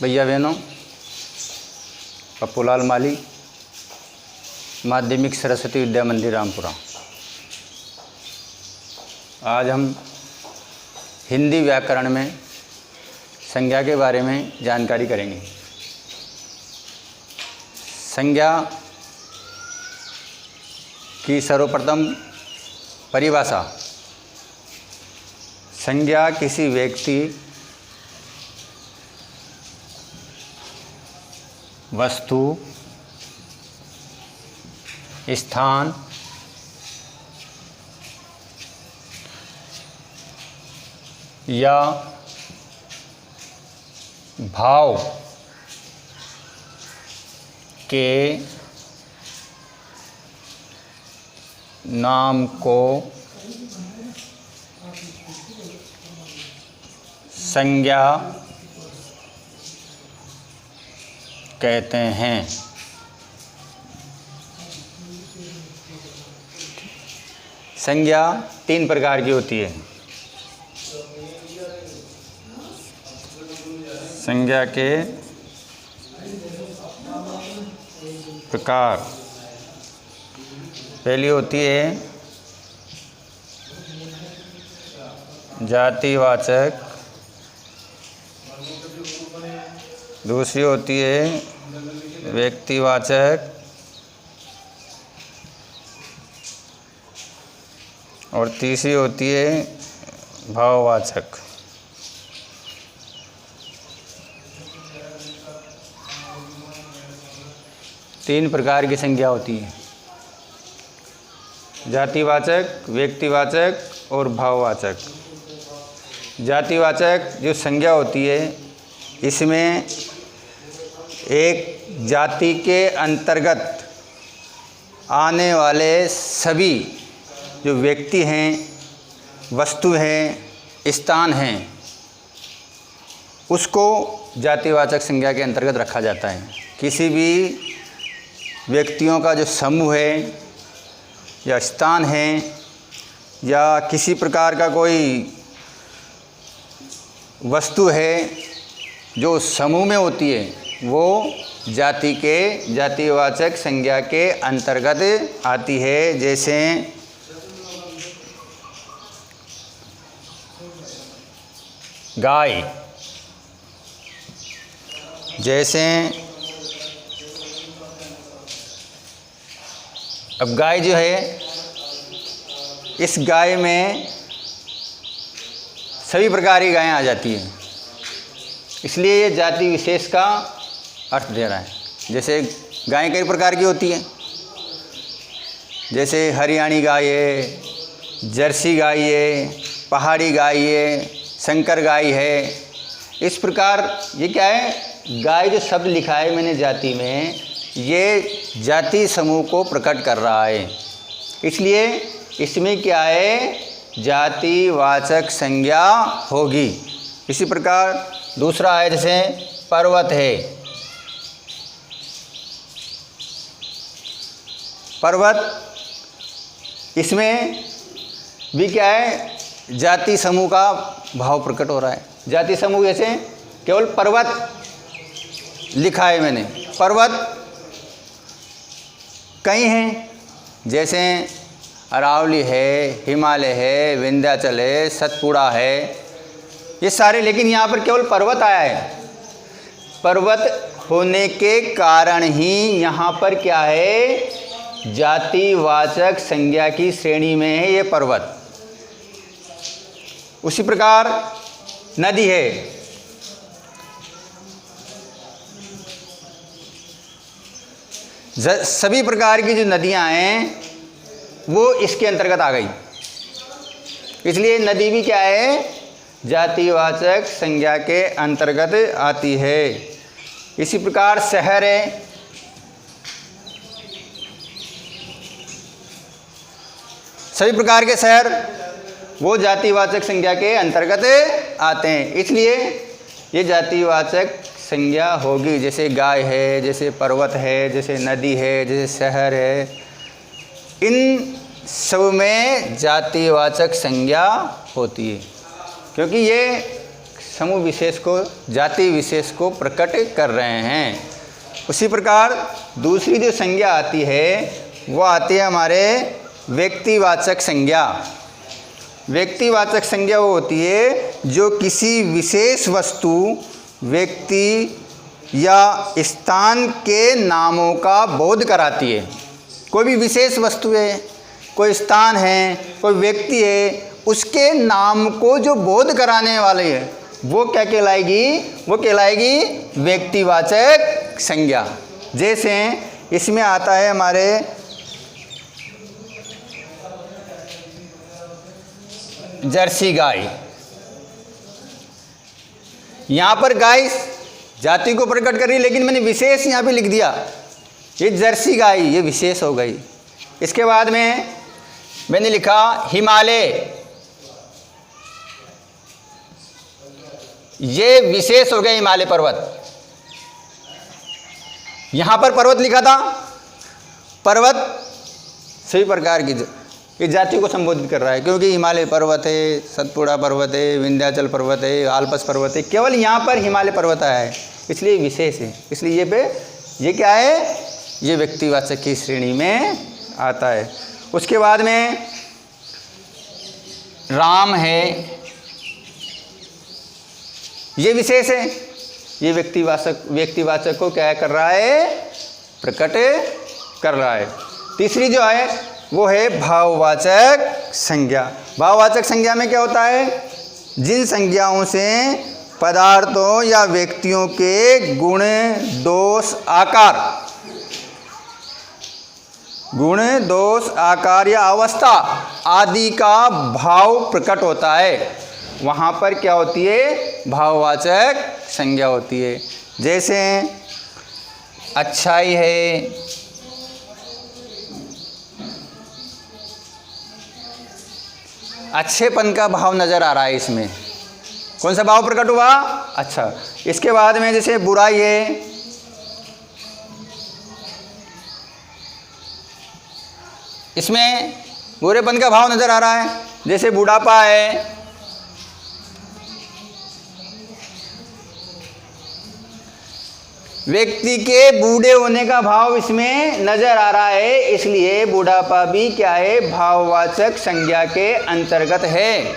भैया बहनों, पप्पूलाल माली, माध्यमिक सरस्वती विद्या मंदिर रामपुरा। आज हम हिंदी व्याकरण में संज्ञा के बारे में जानकारी करेंगे। संज्ञा की सर्वप्रथम परिभाषा। संज्ञा किसी व्यक्ति, वस्तु, स्थान या भाव के नाम को संज्ञा कहते हैं। संज्ञा 3 प्रकार की होती है। संज्ञा के प्रकार, पहली होती है जातिवाचक, दूसरी होती है व्यक्तिवाचक और तीसरी होती है भाववाचक। तीन प्रकार की संज्ञा होती है, जातिवाचक, व्यक्तिवाचक और भाववाचक। जातिवाचक जो संज्ञा होती है, इसमें एक जाति के अंतर्गत आने वाले सभी जो व्यक्ति हैं, वस्तु हैं, स्थान हैं, उसको जातिवाचक संज्ञा के अंतर्गत रखा जाता है। किसी भी व्यक्तियों का जो समूह है या स्थान है या किसी प्रकार का कोई वस्तु है जो समूह में होती है, वो जाति के जातिवाचक संज्ञा के अंतर्गत आती है। जैसे गाय, जैसे अब गाय जो है, इस गाय में सभी प्रकार की गायें आ जाती हैं, इसलिए ये जाति विशेष का अर्थ दे रहा है। जैसे गायें कई प्रकार की होती हैं, जैसे हरियाणी गाय है, जर्सी गाय है, पहाड़ी गाय है, संकर गाय है। इस प्रकार ये क्या है, गाय जो शब्द लिखा है मैंने जाति में, ये जाति समूह को प्रकट कर रहा है, इसलिए इसमें क्या है, जातिवाचक संज्ञा होगी। इसी प्रकार दूसरा है, जैसे पर्वत है। पर्वत, इसमें भी क्या है, जाति समूह का भाव प्रकट हो रहा है। जाति समूह जैसे केवल पर्वत लिखा है मैंने, पर्वत कई हैं, जैसे अरावली है, हिमालय है, विंध्याचल है, सतपुड़ा है, ये सारे, लेकिन यहाँ पर केवल पर्वत आया है। पर्वत होने के कारण ही यहाँ पर क्या है, जातिवाचक संज्ञा की श्रेणी में है ये पर्वत। उसी प्रकार नदी है, सभी प्रकार की जो नदियां हैं वो इसके अंतर्गत आ गई, इसलिए नदी भी क्या है, जातिवाचक संज्ञा के अंतर्गत आती है। इसी प्रकार शहर है, सभी प्रकार के शहर वो जातिवाचक संज्ञा के अंतर्गत आते हैं, इसलिए ये जातिवाचक संज्ञा होगी। जैसे गाय है, जैसे पर्वत है, जैसे नदी है, जैसे शहर है, इन सब में जातिवाचक संज्ञा होती है, क्योंकि ये समूह विशेष को, जाति विशेष को प्रकट कर रहे हैं। उसी प्रकार दूसरी जो संज्ञा आती है वो आती है हमारे व्यक्तिवाचक संज्ञा। व्यक्तिवाचक संज्ञा वो होती है जो किसी विशेष वस्तु, व्यक्ति या स्थान के नामों का बोध कराती है। कोई भी विशेष वस्तु है, कोई स्थान है, कोई व्यक्ति है, उसके नाम को जो बोध कराने वाले है वो क्या कहलाएगी? वो कहलाएगी व्यक्तिवाचक संज्ञा। जैसे इसमें आता है हमारे जर्सी गाय। यहाँ पर गाय जाति को प्रकट कर रही है, लेकिन मैंने विशेष यहाँ पे लिख दिया, ये जर्सी गाय, ये विशेष हो गई। इसके बाद में मैंने लिखा हिमालय, ये विशेष हो गए हिमालय पर्वत। यहाँ पर पर्वत लिखा था, पर्वत सभी प्रकार की ये जाति को संबोधित कर रहा है, क्योंकि हिमालय पर्वत है, सतपुड़ा पर्वत है, विंध्याचल पर्वत है, आल्पस पर्वत है, केवल यहाँ पर हिमालय पर्वत आया है, इसलिए विशेष है। इसलिए ये क्या है? ये व्यक्तिवाचक की श्रेणी में आता है। उसके बाद में राम है, ये विशेष है, ये व्यक्तिवाचक को क्या कर रहा है? प्रकट कर रहा है। तीसरी जो है वो है भाववाचक संज्ञा। भाववाचक संज्ञा में क्या होता है? जिन संज्ञाओं से पदार्थों या व्यक्तियों के गुण, दोष, आकार, गुण, दोष, आकार या अवस्था आदि का भाव प्रकट होता है, वहाँ पर क्या होती है? भाववाचक संज्ञा होती है। जैसे अच्छाई है, अच्छेपन का भाव नज़र आ रहा है इसमें। कौन सा भाव प्रकट हुआ? अच्छा। इसके बाद में जैसे बुराई है, इसमें बुरेपन का भाव नज़र आ रहा है। जैसे बुढ़ापा है, व्यक्ति के बूढ़े होने का भाव इसमें नज़र आ रहा है, इसलिए बुढ़ापा भी क्या है? भाववाचक संज्ञा के अंतर्गत है।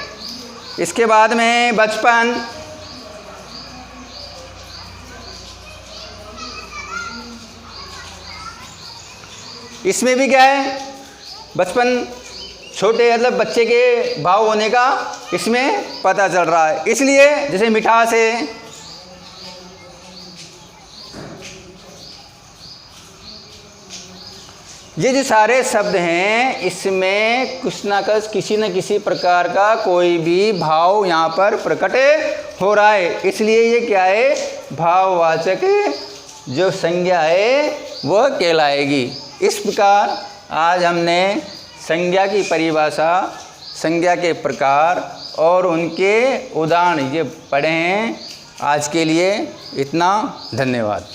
इसके बाद में बचपन, इसमें भी क्या है? बचपन, छोटे मतलब बच्चे के भाव होने का इसमें पता चल रहा है। इसलिए जैसे मिठास है, ये जो सारे शब्द हैं इसमें कुछ ना कुछ, किसी न किसी प्रकार का कोई भी भाव यहाँ पर प्रकट हो रहा है, इसलिए ये क्या है? भाववाचक जो संज्ञा है वह कहलाएगी। इस प्रकार आज हमने संज्ञा की परिभाषा, संज्ञा के प्रकार और उनके उदाहरण ये पढ़े हैं। आज के लिए इतना, धन्यवाद।